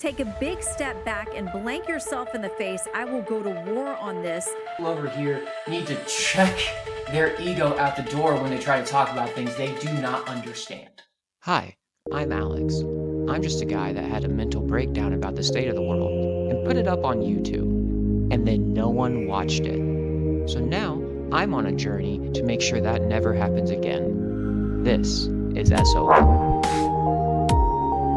Take a big step back and blank yourself in the face. I will go to war on this. People over here need to check their ego at the door when they try to talk about things they do not understand. Hi, I'm Alex. I'm just a guy that had a mental breakdown about the state of the world and put it up on YouTube, and then no one watched it. So now I'm on a journey to make sure that never happens again. This is S.O.L.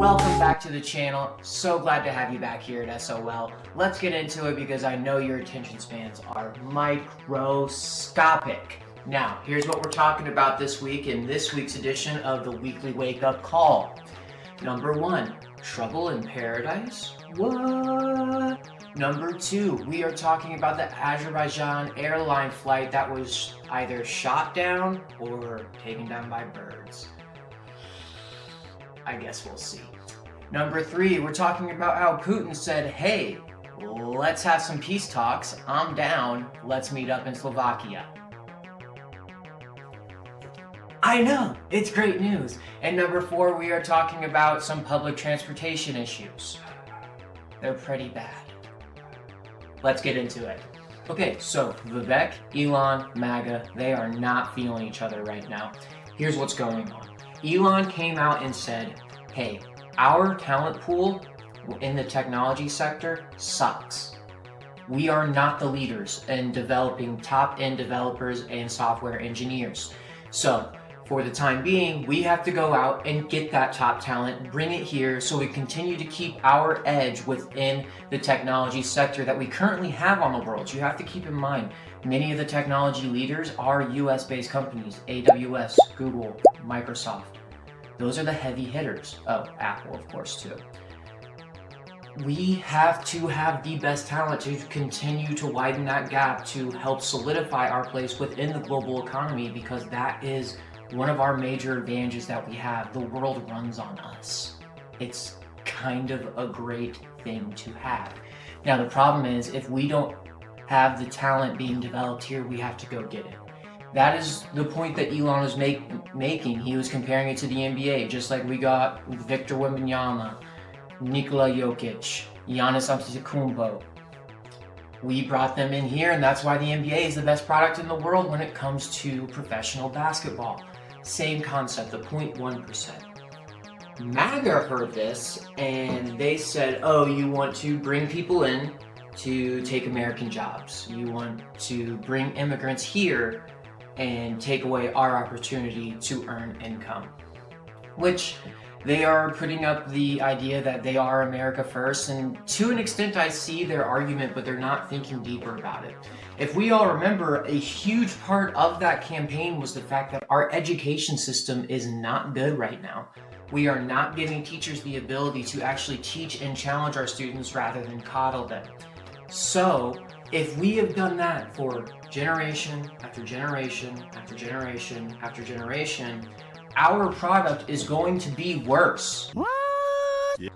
Welcome back to the channel. So glad to have you back here at S.O.L. Let's get into it because I know your attention spans are microscopic. Now, here's what we're talking about this week in this week's edition of the Weekly Wake Up Call. Number 1, trouble in paradise? What? Number 2, we are talking about the Azerbaijan airline flight that was either shot down or taken down by birds. I guess we'll see. Number 3, we're talking about how Putin said, hey, let's have some peace talks. I'm down. Let's meet up in Slovakia. I know, it's great news. And number 4, we are talking about some public transportation issues. They're pretty bad. Let's get into it. Okay, so Vivek, Elon, MAGA, they are not feeling each other right now. Here's what's going on. Elon came out and said, hey, our talent pool in the technology sector sucks. We are not the leaders in developing top-end developers and software engineers. So, for the time being, we have to go out and get that top talent, bring it here so we continue to keep our edge within the technology sector that we currently have on the world. You have to keep in mind, many of the technology leaders are US-based companies, AWS, Google, Microsoft. Those are the heavy hitters. Oh, Apple, of course, too. We have to have the best talent to continue to widen that gap to help solidify our place within the global economy because that is one of our major advantages that we have. The world runs on us. It's kind of a great thing to have. Now, the problem is if we don't have the talent being developed here, we have to go get it. That is the point that Elon was making. He was comparing it to the NBA, just like we got Victor Wembanyama, Nikola Jokic, Giannis Antetokounmpo. We brought them in here, and that's why the NBA is the best product in the world when it comes to professional basketball. Same concept, the 0.1%. MAGA heard this, and they said, oh, you want to bring people in to take American jobs. You want to bring immigrants here and take away our opportunity to earn income. Which they are putting up the idea that they are America first, and to an extent I see their argument, but they're not thinking deeper about it. If we all remember, a huge part of that campaign was the fact that our education system is not good right now. We are not giving teachers the ability to actually teach and challenge our students rather than coddle them. So, if we have done that for generation after generation after generation after generation, our product is going to be worse. What? Yeah.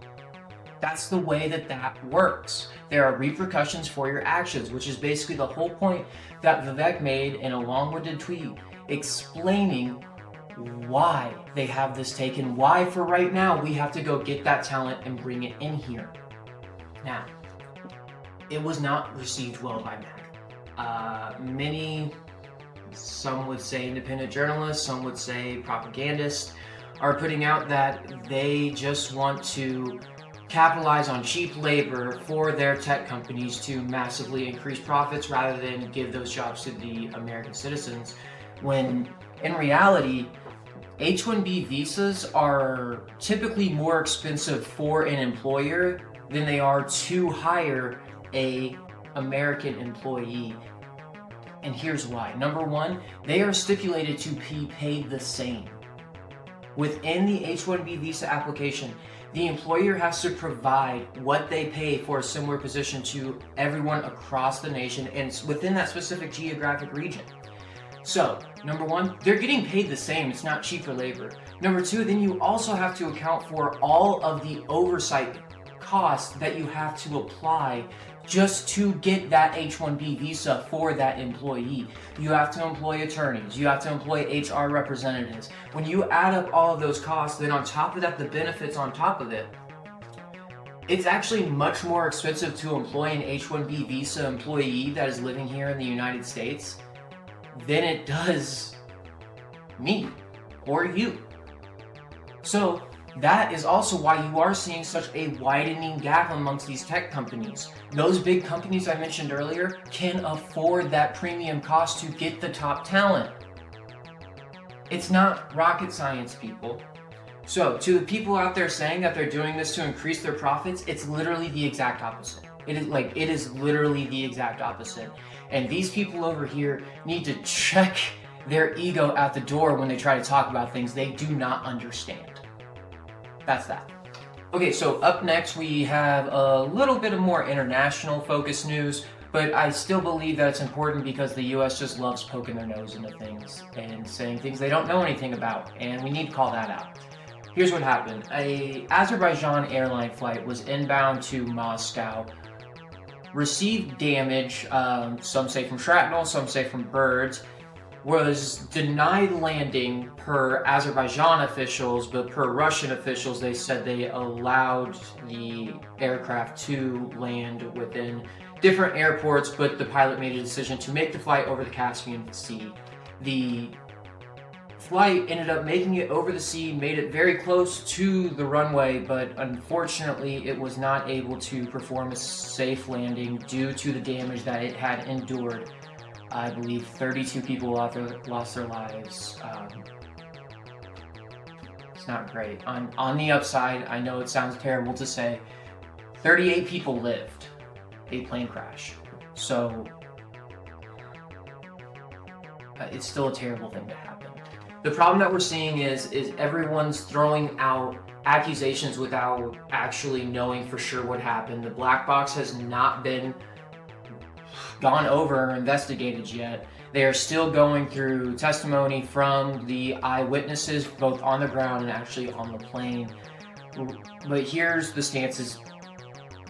That's the way that works. There are repercussions for your actions, which is basically the whole point that Vivek made in a long-winded tweet explaining why they have this taken, why for right now we have to go get that talent and bring it in here. Now, it was not received well by MAGA. Some would say independent journalists, some would say propagandists, are putting out that they just want to capitalize on cheap labor for their tech companies to massively increase profits rather than give those jobs to the American citizens, when in reality, H1-B visas are typically more expensive for an employer than they are to hire a American employee. And here's why. Number 1, they are stipulated to be paid the same. Within the H1-B visa application, the employer has to provide what they pay for a similar position to everyone across the nation and within that specific geographic region. So, number 1, they're getting paid the same. It's not cheaper labor. Number 2, then you also have to account for all of the oversight costs that you have to apply just to get that H1-B visa for that employee. You have to employ attorneys, you have to employ HR representatives. When you add up all of those costs, then on top of that, the benefits on top of it, It's actually much more expensive to employ an H1-B visa employee that is living here in the United States than it does me or you. So that is also why you are seeing such a widening gap amongst these tech companies. Those big companies I mentioned earlier can afford that premium cost to get the top talent. It's not rocket science, people. So, to the people out there saying that they're doing this to increase their profits, it's literally the exact opposite. It is literally the exact opposite. And these people over here need to check their ego at the door when they try to talk about things they do not understand. That's that. Okay, so up next we have a little bit of more international focus news, but I still believe that it's important because the US just loves poking their nose into things and saying things they don't know anything about, and we need to call that out. Here's what happened. An Azerbaijan airline flight was inbound to Moscow, received damage, some say from shrapnel, some say from birds, was denied landing per Azerbaijan officials, but per Russian officials, they said they allowed the aircraft to land within different airports, but the pilot made a decision to make the flight over the Caspian Sea. The flight ended up making it over the sea, made it very close to the runway, but unfortunately it was not able to perform a safe landing due to the damage that it had endured. I believe 32 people lost their lives. It's not great. On the upside, I know it sounds terrible to say, 38 people lived a plane crash. So it's still a terrible thing to happen. The problem that we're seeing is everyone's throwing out accusations without actually knowing for sure what happened. The black box has not been gone over or investigated yet. They are still going through testimony from the eyewitnesses, both on the ground and actually on the plane. But here's the stances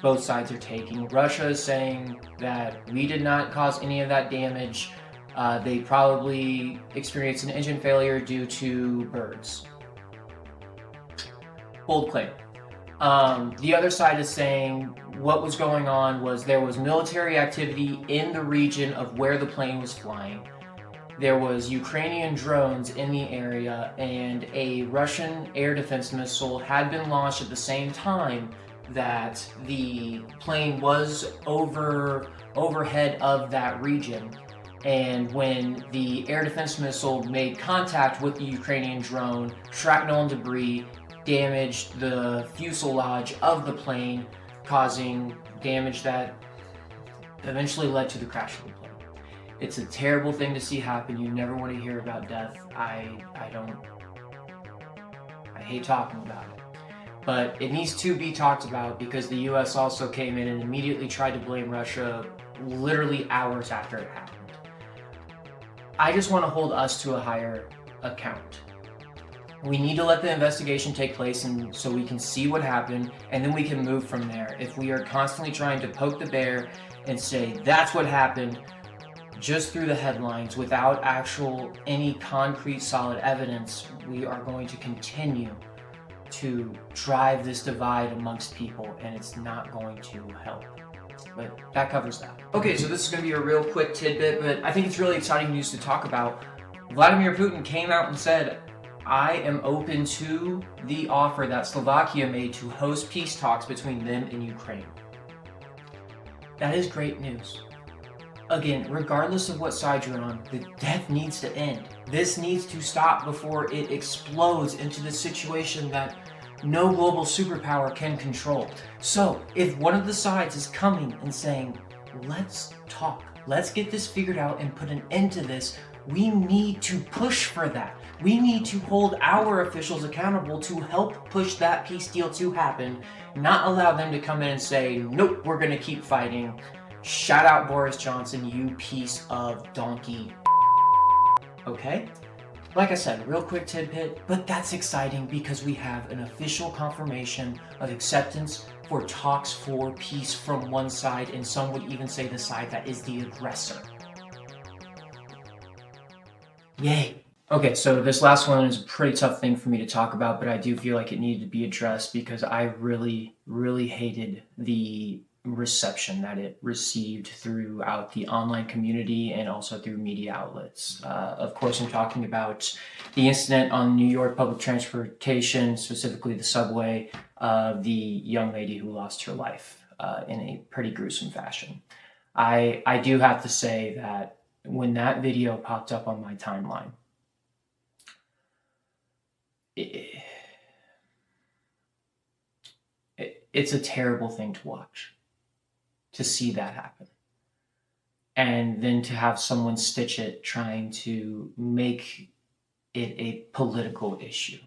both sides are taking. Russia is saying that we did not cause any of that damage. They probably experienced an engine failure due to birds. Bold claim. The other side is saying what was going on was there was military activity in the region of where the plane was flying. There was Ukrainian drones in the area, and a Russian air defense missile had been launched at the same time that the plane was overhead of that region. And when the air defense missile made contact with the Ukrainian drone, shrapnel and debris damaged the fuselage of the plane, causing damage that eventually led to the crash of the plane. It's a terrible thing to see happen. You never want to hear about death. I hate talking about it. But it needs to be talked about because the US also came in and immediately tried to blame Russia literally hours after it happened. I just want to hold us to a higher account. We need to let the investigation take place and so we can see what happened, and then we can move from there. If we are constantly trying to poke the bear and say that's what happened just through the headlines without any concrete solid evidence, we are going to continue to drive this divide amongst people, and it's not going to help. But that covers that. Okay, so this is going to be a real quick tidbit, but I think it's really exciting news to talk about. Vladimir Putin came out and said, I am open to the offer that Slovakia made to host peace talks between them and Ukraine. That is great news. Again, regardless of what side you're on, the death needs to end. This needs to stop before it explodes into the situation that no global superpower can control. So, if one of the sides is coming and saying, let's talk, let's get this figured out and put an end to this, we need to push for that. We need to hold our officials accountable to help push that peace deal to happen, not allow them to come in and say, nope, we're going to keep fighting. Shout out Boris Johnson, you piece of donkey. Okay? Like I said, real quick tidbit, but that's exciting because we have an official confirmation of acceptance for talks for peace from one side, and some would even say the side that is the aggressor. Yay. Okay, so this last one is a pretty tough thing for me to talk about, but I do feel like it needed to be addressed because I really, really hated the reception that it received throughout the online community and also through media outlets. Of course, I'm talking about the incident on New York public transportation, specifically the subway, of the young lady who lost her life in a pretty gruesome fashion. I do have to say that when that video popped up on my timeline, it's a terrible thing to watch, to see that happen. And then to have someone stitch it trying to make it a political issue.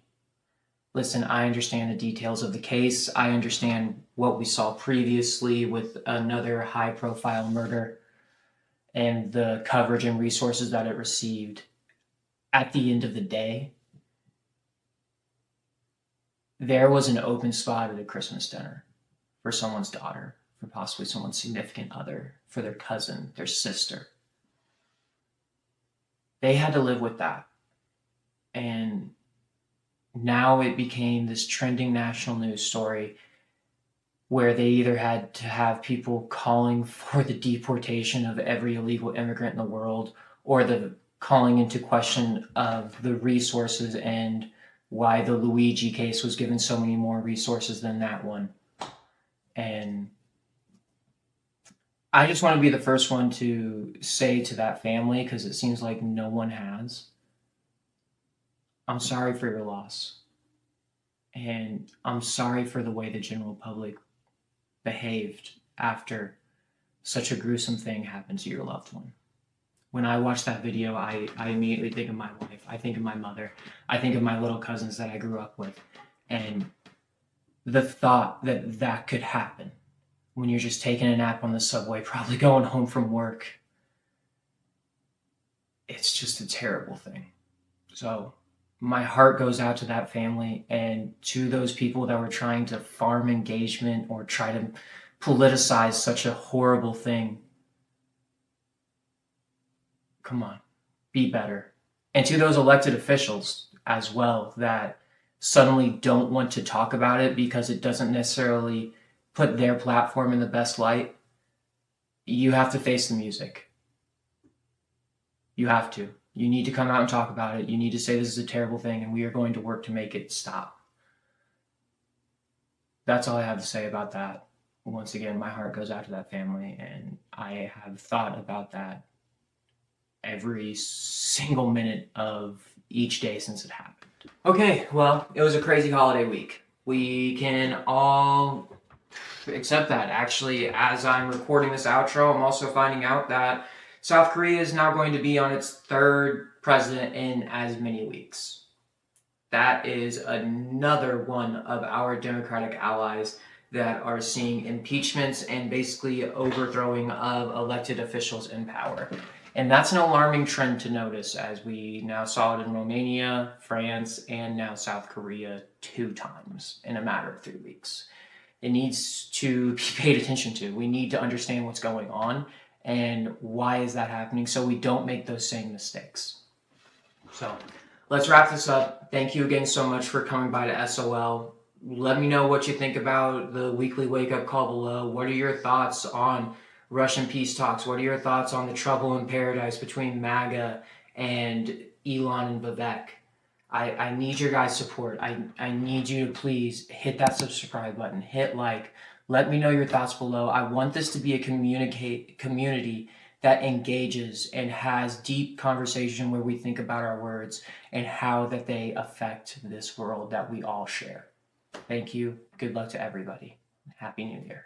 Listen, I understand the details of the case. I understand what we saw previously with another high profile murder and the coverage and resources that it received. At the end of the day, there was an open spot at a Christmas dinner for someone's daughter, for possibly someone's significant other, for their cousin, their sister. They had to live with that. And now it became this trending national news story where they either had to have people calling for the deportation of every illegal immigrant in the world, or the calling into question of the resources and why the Luigi case was given so many more resources than that one. And I just want to be the first one to say to that family, because it seems like no one has, I'm sorry for your loss. And I'm sorry for the way the general public behaved after such a gruesome thing happened to your loved one. When I watch that video, I immediately think of my wife. I think of my mother. I think of my little cousins that I grew up with. And the thought that that could happen when you're just taking a nap on the subway, probably going home from work, it's just a terrible thing. So my heart goes out to that family and to those people that were trying to farm engagement or try to politicize such a horrible thing. Come on, be better. And to those elected officials as well that suddenly don't want to talk about it because it doesn't necessarily put their platform in the best light, you have to face the music. You have to. You need to come out and talk about it. You need to say this is a terrible thing and we are going to work to make it stop. That's all I have to say about that. Once again, my heart goes out to that family, and I have thought about that every single minute of each day since it happened. Okay, well, it was a crazy holiday week. We can all accept that. Actually, as I'm recording this outro, I'm also finding out that South Korea is now going to be on its third president in as many weeks. That is another one of our Democratic allies that are seeing impeachments and basically overthrowing of elected officials in power. And that's an alarming trend to notice, as we now saw it in Romania, France, and now South Korea 2 times in a matter of 3 weeks. It needs to be paid attention to. We need to understand what's going on and why is that happening so we don't make those same mistakes. So let's wrap this up. Thank you again so much for coming by to S.O.L. Let me know what you think about the weekly wake-up call below. What are your thoughts on Russian peace talks? What are your thoughts on the trouble in paradise between MAGA and Elon and Vivek? I need your guys' support. I need you to please hit that subscribe button, hit like, let me know your thoughts below. I want this to be a community that engages and has deep conversation where we think about our words and how that they affect this world that we all share. Thank you. Good luck to everybody. Happy New Year.